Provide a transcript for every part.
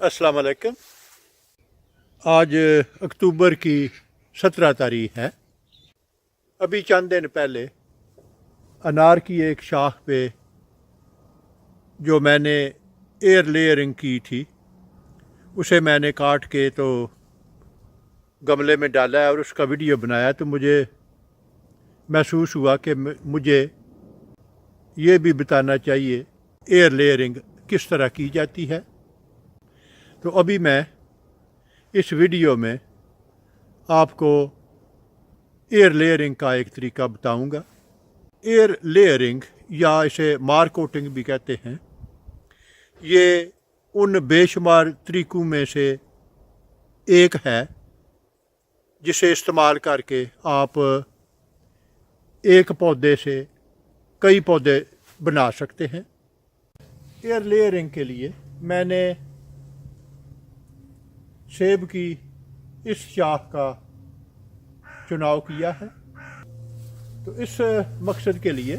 अस्सलाम वालेकुम। आज अक्टूबर की 17 तारीख है। अभी चंद दिन पहले अनार की एक शाख पे जो मैंने एयर लेयरिंग की थी उसे मैंने काट के तो गमले में डाला है और उसका वीडियो बनाया, तो मुझे महसूस हुआ कि मुझे ये भी बताना चाहिए एयर लेयरिंग किस तरह की जाती है। तो अभी मैं इस वीडियो में आपको एयर लेयरिंग का एक तरीका बताऊंगा। एयर लेयरिंग या इसे मार कोटिंग भी कहते हैं। ये उन बेशुमार तरीकों में से एक है जिसे इस्तेमाल करके आप एक पौधे से कई पौधे बना सकते हैं। एयर लेयरिंग के लिए मैंने सेब की इस शाख का चुनाव किया है। तो इस मकसद के लिए,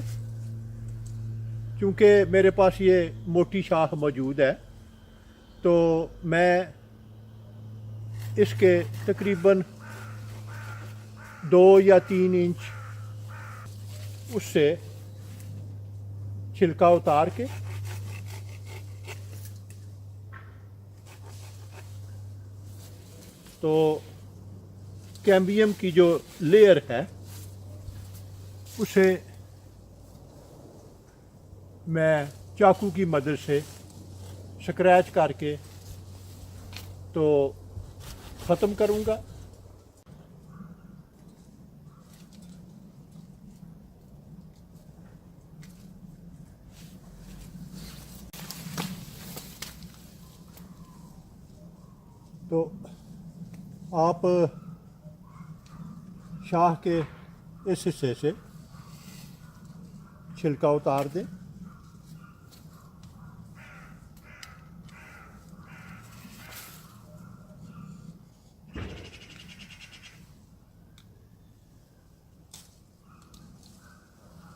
क्योंकि मेरे पास ये मोटी शाख मौजूद है, तो मैं इसके तकरीबन 2 या 3 इंच उससे छिलका उतार के तो कैम्बियम की जो लेयर है उसे मैं चाकू की मदद से स्क्रैच करके तो ख़त्म करूँगा। तो आप शाह के इस हिस्से से छिलका उतार दें।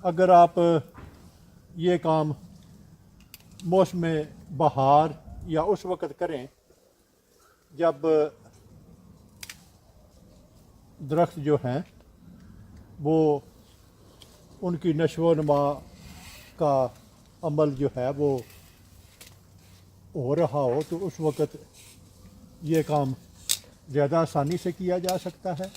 अगर आप ये काम मौसम बहार या उस वक़्त करें जब दरख्त जो हैं वो उनकी नशो नमा का अमल जो है वो हो रहा हो, तो उस वक़्त ये काम ज़्यादा आसानी से किया जा सकता है।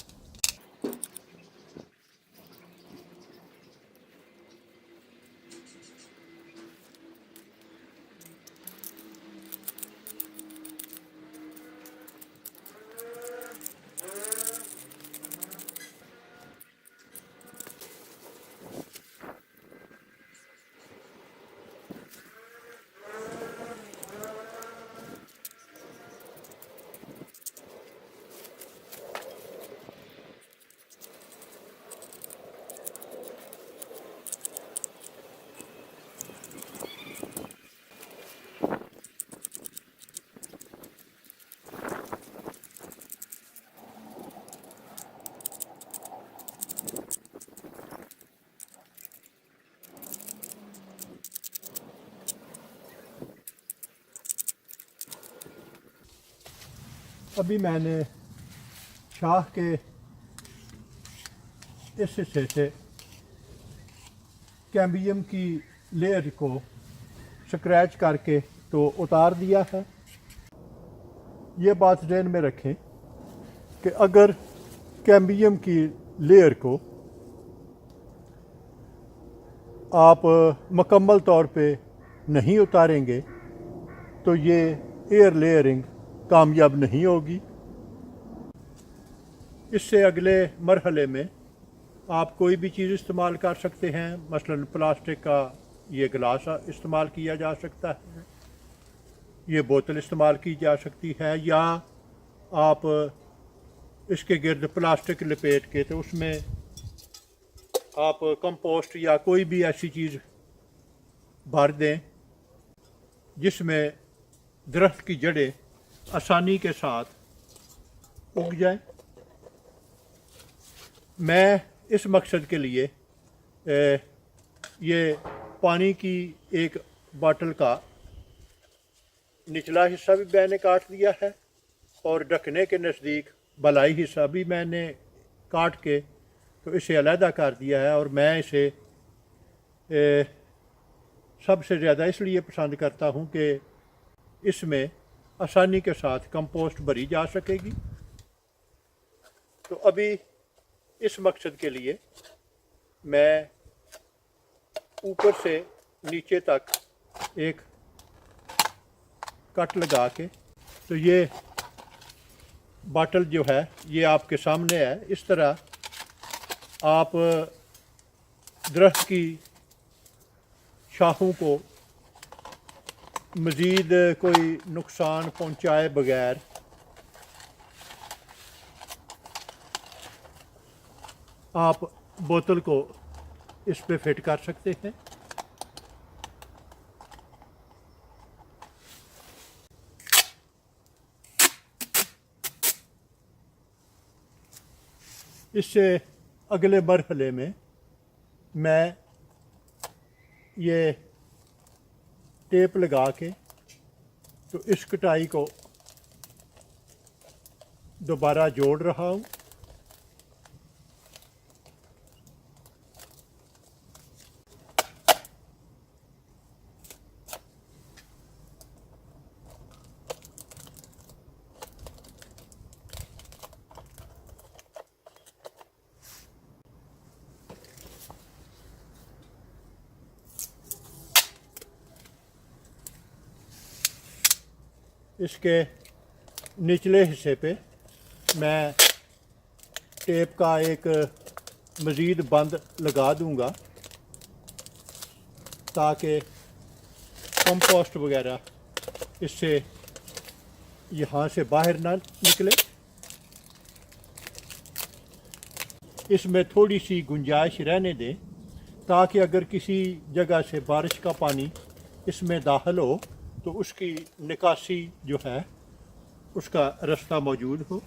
अभी मैंने शाह के इस हिस्से से कैम्बियम की लेयर को स्क्रैच करके तो उतार दिया है। ये बात ध्यान में रखें कि अगर कैम्बियम की लेयर को आप मुकम्मल तौर पे नहीं उतारेंगे तो ये एयर लेयरिंग कामयाब नहीं होगी। इससे अगले मरहले में आप कोई भी चीज़ इस्तेमाल कर सकते हैं। मसलन प्लास्टिक का ये गिलास इस्तेमाल किया जा सकता है, ये बोतल इस्तेमाल की जा सकती है, या आप इसके गिर्द प्लास्टिक लपेट के तो उसमें आप कंपोस्ट या कोई भी ऐसी चीज़ भर दें जिसमें दरख्त की जड़ें आसानी के साथ उग जाएं। मैं इस मकसद के लिए ये पानी की एक बोतल का निचला हिस्सा भी मैंने काट दिया है और ढकने के नज़दीक बलाई हिस्सा भी मैंने काट के तो इसे अलहदा कर दिया है। और मैं इसे सबसे ज़्यादा इसलिए पसंद करता हूँ कि इसमें आसानी के साथ कंपोस्ट भरी जा सकेगी। तो अभी इस मकसद के लिए मैं ऊपर से नीचे तक एक कट लगा के, तो ये बाटल जो है ये आपके सामने है। इस तरह आप दरख्त की शाखों को मज़ीद कोई नुकसान पहुंचाए बगैर आप बोतल को इस पे फिट कर सकते हैं। इससे अगले मरहले में मैं ये टेप लगा के तो इस कटाई को दोबारा जोड़ रहा हूँ। इसके निचले हिस्से पे मैं टेप का एक मज़ीद बंद लगा दूंगा ताकि कंपोस्ट वगैरह इससे यहाँ से बाहर ना निकले। इसमें थोड़ी सी गुंजाइश रहने दें ताकि अगर किसी जगह से बारिश का पानी इसमें दाखिल हो तो उसकी निकासी जो है उसका रास्ता मौजूद हो।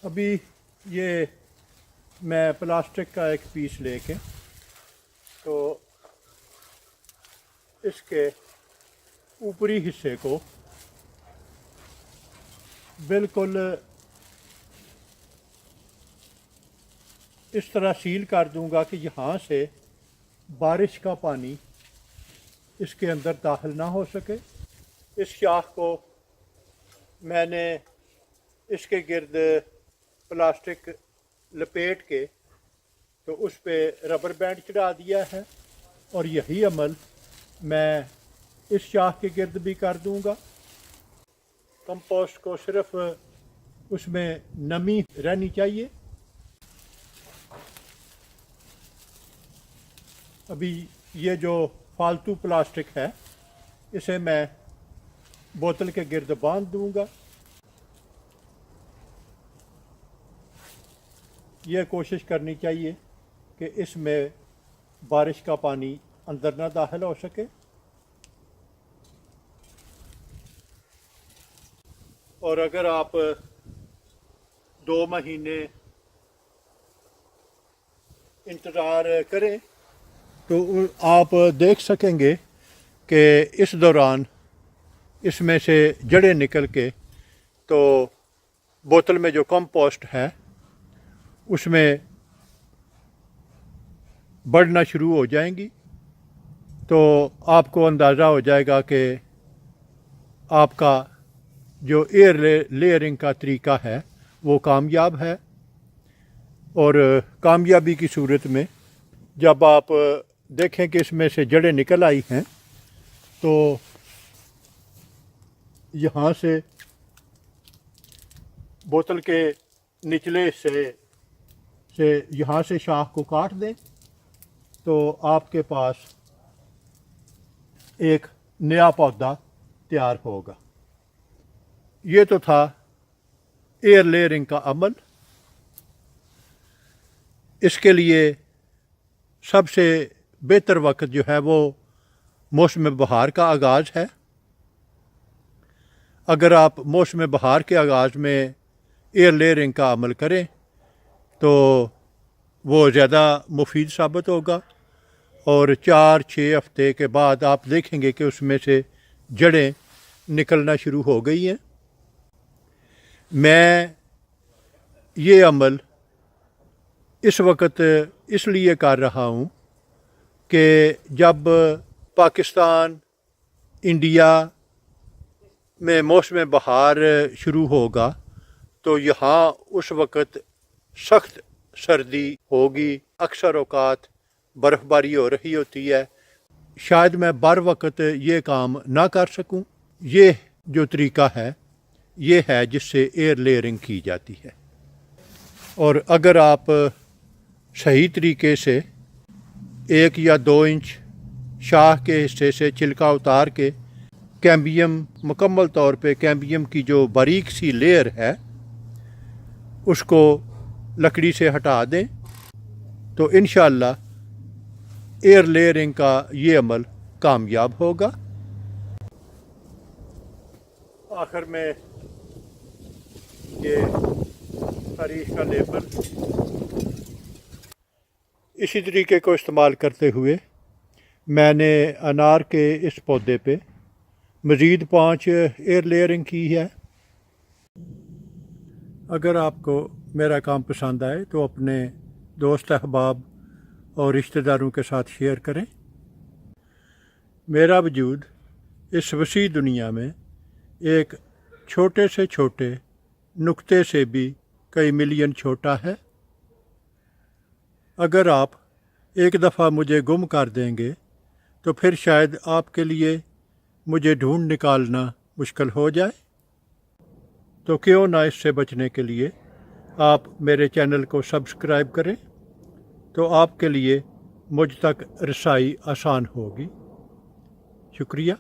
अभी ये मैं प्लास्टिक का एक पीस लेके तो इसके ऊपरी हिस्से को बिल्कुल इस तरह सील कर दूंगा कि यहाँ से बारिश का पानी इसके अंदर दाखिल ना हो सके। इस शाख को मैंने इसके गिर्द प्लास्टिक लपेट के तो उस पे रबर बैंड चढ़ा दिया है और यही अमल मैं इस शाख के गिर्द भी कर दूंगा। कंपोस्ट को सिर्फ उसमें नमी रहनी चाहिए। अभी ये जो फालतू प्लास्टिक है इसे मैं बोतल के गिर्द बांध दूंगा। यह कोशिश करनी चाहिए कि इसमें बारिश का पानी अंदर ना दाखिल हो सके। और अगर आप 2 महीने इंतज़ार करें तो आप देख सकेंगे कि इस दौरान इसमें से जड़ें निकल के तो बोतल में जो कंपोस्ट है उसमें बढ़ना शुरू हो जाएंगी। तो आपको अंदाज़ा हो जाएगा कि आपका जो एयर लेयरिंग का तरीका है वो कामयाब है। और कामयाबी की सूरत में जब आप देखें कि इसमें से जड़ें निकल आई हैं, तो यहाँ से बोतल के निचले से यहाँ से शाख को काट दें तो आपके पास एक नया पौधा तैयार होगा। ये तो था एयर लेयरिंग का अमल। इसके लिए सबसे बेहतर वक्त जो है वो मौसम बहार का आगाज़ है। अगर आप मौसम बहार के आगाज़ में एयर लेयरिंग का अमल करें तो वो ज़्यादा मुफीद साबित होगा, और 4-6 हफ्ते के बाद आप देखेंगे कि उसमें से जड़ें निकलना शुरू हो गई हैं। मैं ये अमल इस वक्त इसलिए कर रहा हूँ कि जब पाकिस्तान, इंडिया में मौसम बहार शुरू होगा तो यहाँ उस वक्त सख्त सर्दी होगी, अक्सर औकात बर्फ़बारी हो रही होती है। शायद मैं बर वक्त ये काम ना कर सकूं। ये जो तरीका है ये है जिससे एयर लेयरिंग की जाती है। और अगर आप सही तरीके से 1 या 2 इंच शाख के हिस्से से छिलका उतार के कैम्बियम, मुकम्मल तौर पे कैम्बियम की जो बारीक सी लेयर है उसको लकड़ी से हटा दें तो इंशाअल्लाह एयर लेयरिंग का ये अमल कामयाब होगा। आखिर में ये तारीख का लेबल इसी तरीके को इस्तेमाल करते हुए मैंने अनार के इस पौधे पे मज़ीद 5 एयर लेयरिंग की है। अगर आपको मेरा काम पसंद आए तो अपने दोस्त, अहबाब और रिश्तेदारों के साथ शेयर करें। मेरा वजूद इस वसी दुनिया में एक छोटे से छोटे नुक्ते से भी कई मिलियन छोटा है। अगर आप एक दफ़ा मुझे गुम कर देंगे तो फिर शायद आपके लिए मुझे ढूंढ निकालना मुश्किल हो जाए। तो क्यों ना इससे बचने के लिए आप मेरे चैनल को सब्सक्राइब करें, तो आपके लिए मुझ तक रसाई आसान होगी। शुक्रिया।